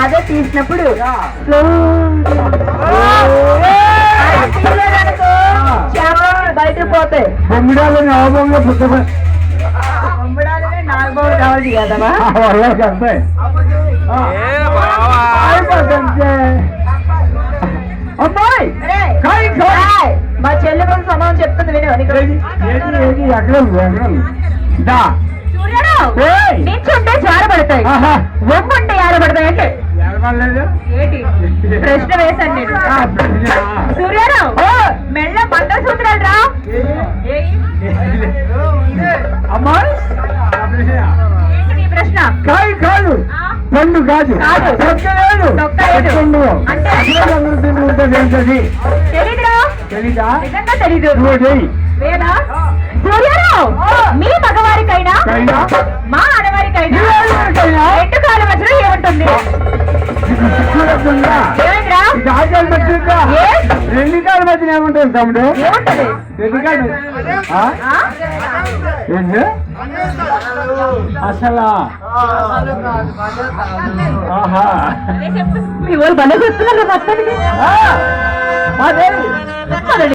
అదే తీసినప్పుడు బయటకు పోతాయి. బొమ్మిడాలు నవభంగా పుస్తకం బొమ్మడాలనే నాగబాబు కావాలి కదమ్మా. అమ్మాయి మా చెల్లి ముందు సమానం చెప్తుంది విను. నిల్చుంటే జారబడతాయి, బొమ్మంటే జారబడతాయి అంటే ప్రశ్న వేశాను నేను. సూర్యారావు మెళ్ళ మంగళసూత్రాలు రా. అమ్మాయి ప్రశ్న కాదు కాదు పండు కాదు తెలీదురా. తెలీదా? నిజంగా తెలీదు. లేదా సూర్యారావు మీ మగవారికైనా మా ఆడవారికైనా రెండు కాళ్ళ మధ్యలో ఏముంటుంది? రెండు కాళ్ళ మధ్యన ఏముంటుంది తమ్ముడు? ఏముంటది? రెండు కాళ్ళు అసలు మీ వాళ్ళు భలే చెప్తున్నారు మొత్తానికి.